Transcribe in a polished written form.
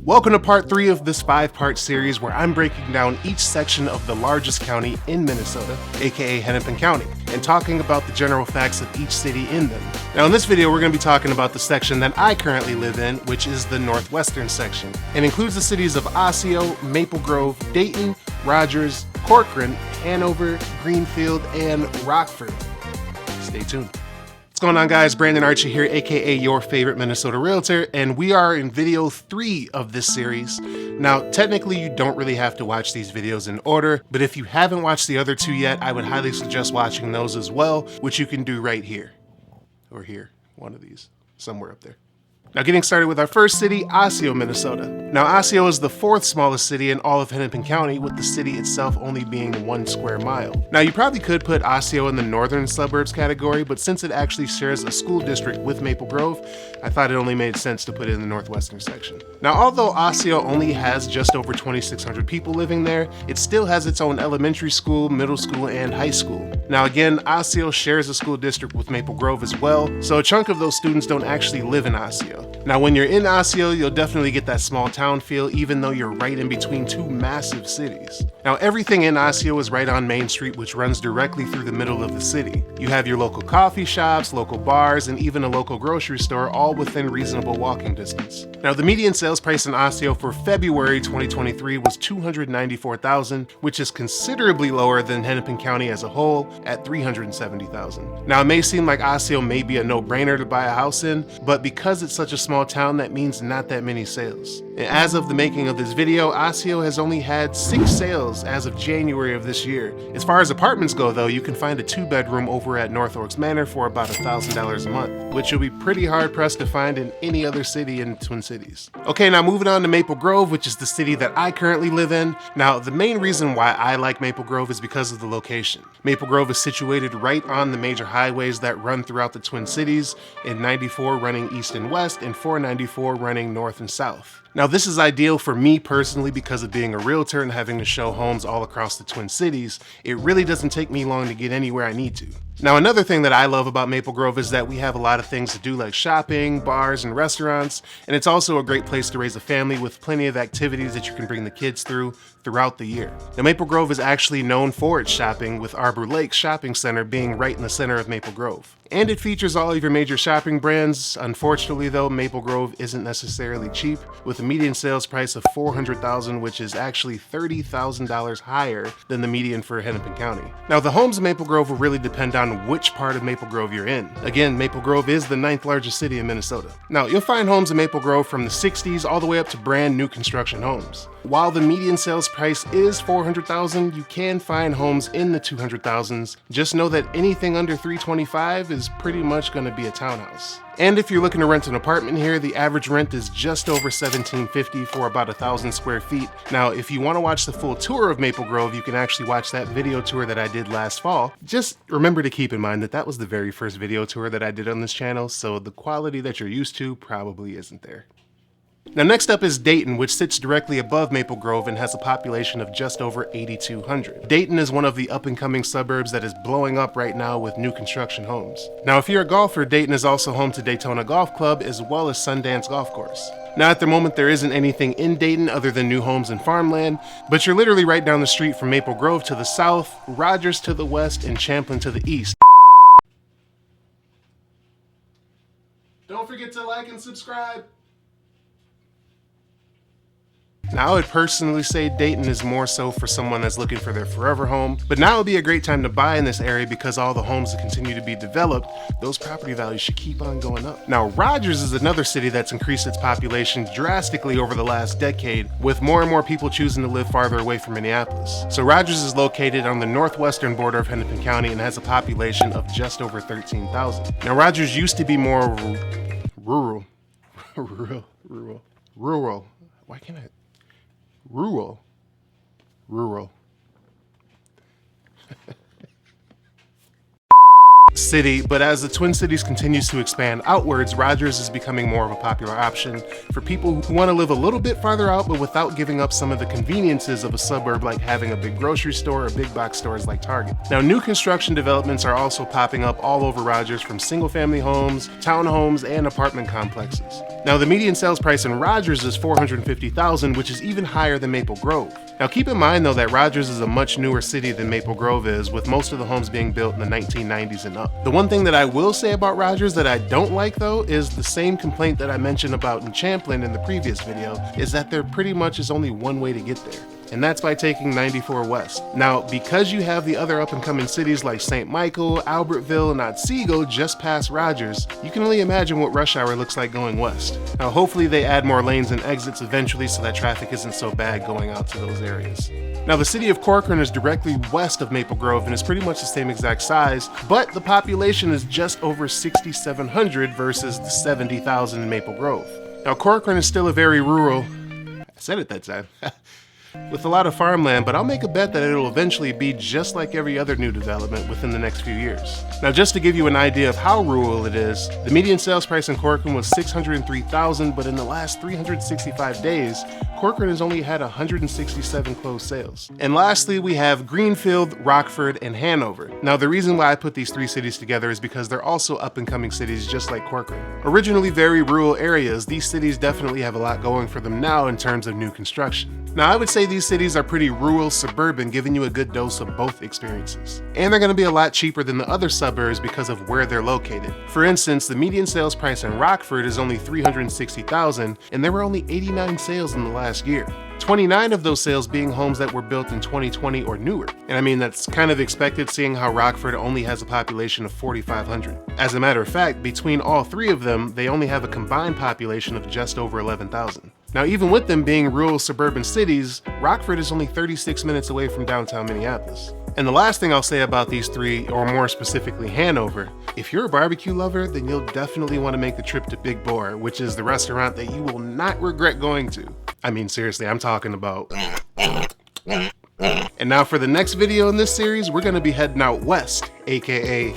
Welcome to part 3 of this 5-part series where I'm breaking down each section of the largest county in Minnesota, aka Hennepin County, and talking about the general facts of each city in them. Now in this video we're going to be talking about the section that I currently live in, which is the Northwestern section. It includes the cities of Osseo, Maple Grove, Dayton, Rogers, Corcoran, Hanover, Greenfield, and Rockford. Stay tuned. What's going on, guys? BrandonArchie here, aka your favorite Minnesota realtor, and we are in video 3 of this series. Now, technically you don't really have to watch these videos in order, but if you haven't watched the other 2 yet, I would highly suggest watching those as well, which you can do right here. Or here, one of these, somewhere up there. Now getting started with our first city, Osseo, Minnesota. Now Osseo is the 4th smallest city in all of Hennepin County, with the city itself only being 1 square mile. Now you probably could put Osseo in the northern suburbs category, but since it actually shares a school district with Maple Grove, I thought it only made sense to put it in the northwestern section. Now although Osseo only has just over 2,600 people living there, it still has its own elementary school, middle school, and high school. Now again, Osseo shares a school district with Maple Grove as well, so a chunk of those students don't actually live in Osseo. Now when you're in Osseo, you'll definitely get that small town feel, even though you're right in between 2 massive cities. Now everything in Osseo is right on Main Street, which runs directly through the middle of the city. You have your local coffee shops, local bars, and even a local grocery store, all within reasonable walking distance. Now the median sales price in Osseo for February 2023 was $294,000, which is considerably lower than Hennepin County as a whole at $370,000. Now it may seem like Osseo may be a no-brainer to buy a house in, but because it's such a small town, that means not that many sales. And as of the making of this video, Osseo has only had 6 sales as of January of this year. As far as apartments go though, you can find a 2-bedroom over at North Oaks Manor for about $1,000 a month, which you'll be pretty hard pressed to find in any other city in the Twin Cities. Okay, now moving on to Maple Grove, which is the city that I currently live in. Now the main reason why I like Maple Grove is because of the location. Maple Grove is situated right on the major highways that run throughout the Twin Cities, in 94 running east and west and 494 running north and south. Now this is ideal for me personally because of being a realtor and having to show homes all across the Twin Cities. It really doesn't take me long to get anywhere I need to. Now another thing that I love about Maple Grove is that we have a lot of things to do like shopping, bars, and restaurants, and it's also a great place to raise a family with plenty of activities that you can bring the kids throughout the year. Now Maple Grove is actually known for its shopping, with Arbor Lake Shopping Center being right in the center of Maple Grove. And it features all of your major shopping brands. Unfortunately though, Maple Grove isn't necessarily cheap, with a median sales price of $400,000, which is actually $30,000 higher than the median for Hennepin County. Now the homes in Maple Grove will really depend on which part of Maple Grove you're in. Again, Maple Grove is the 9th largest city in Minnesota. Now you'll find homes in Maple Grove from the 60s all the way up to brand new construction homes. While the median sales price is $400,000, you can find homes in the $200,000s. Just know that anything under $325,000 is pretty much going to be a townhouse. And if you're looking to rent an apartment here, the average rent is just over $1,750 for about 1,000 square feet. Now, if you want to watch the full tour of Maple Grove, you can actually watch that video tour that I did last fall. Just remember to keep in mind that that was the very first video tour that I did on this channel, so the quality that you're used to probably isn't there. Now next up is Dayton, which sits directly above Maple Grove and has a population of just over 8,200. Dayton is one of the up-and-coming suburbs that is blowing up right now with new construction homes. Now if you're a golfer, Dayton is also home to Daytona Golf Club as well as Sundance Golf Course. Now at the moment there isn't anything in Dayton other than new homes and farmland, but you're literally right down the street from Maple Grove to the south, Rogers to the west, and Champlin to the east. Don't forget to like and subscribe. Now I would personally say Dayton is more so for someone that's looking for their forever home, but now would be a great time to buy in this area because all the homes that continue to be developed, those property values should keep on going up. Now Rogers is another city that's increased its population drastically over the last decade, with more and more people choosing to live farther away from Minneapolis. So Rogers is located on the northwestern border of Hennepin County and has a population of just over 13,000. Now Rogers used to be more rural. Why can't I? Rural. city, but as the Twin Cities continues to expand outwards, Rogers is becoming more of a popular option for people who want to live a little bit farther out, but without giving up some of the conveniences of a suburb like having a big grocery store or big box stores like Target. Now, new construction developments are also popping up all over Rogers, from single-family homes, townhomes, and apartment complexes. Now, the median sales price in Rogers is $450,000, which is even higher than Maple Grove. Now, keep in mind though that Rogers is a much newer city than Maple Grove is, with most of the homes being built in the 1990s and up. The one thing that I will say about Rogers that I don't like though is the same complaint that I mentioned about in Champlin in the previous video, is that there pretty much is only one way to get there, and that's by taking 94 West. Now, because you have the other up-and-coming cities like St. Michael, Albertville, and Otsego just past Rogers, you can only imagine what rush hour looks like going west. Now, hopefully they add more lanes and exits eventually so that traffic isn't so bad going out to those areas. Now, the city of Corcoran is directly west of Maple Grove and is pretty much the same exact size, but the population is just over 6,700 versus the 70,000 in Maple Grove. Now, Corcoran is still a very rural, I said it that time, with a lot of farmland, but I'll make a bet that it'll eventually be just like every other new development within the next few years. Now, just to give you an idea of how rural it is, the median sales price in Corcoran was $603,000, but in the last 365 days, Corcoran has only had 167 closed sales. And lastly, we have Greenfield, Rockford, and Hanover. Now, the reason why I put these three cities together is because they're also up-and-coming cities just like Corcoran. Originally very rural areas, these cities definitely have a lot going for them now in terms of new construction. Now, I would say these cities are pretty rural, suburban, giving you a good dose of both experiences. And they're going to be a lot cheaper than the other suburbs because of where they're located. For instance, the median sales price in Rockford is only $360,000, and there were only 89 sales in the last year. 29 of those sales being homes that were built in 2020 or newer. And I mean, that's kind of expected seeing how Rockford only has a population of 4,500. As a matter of fact, between all three of them, they only have a combined population of just over 11,000. Now, even with them being rural suburban cities, Rockford is only 36 minutes away from downtown Minneapolis. And the last thing I'll say about these three, or more specifically Hanover, if you're a barbecue lover, then you'll definitely want to make the trip to Big Boar, which is the restaurant that you will not regret going to. I mean, seriously, I'm talking about. And now for the next video in this series, we're going to be heading out west, aka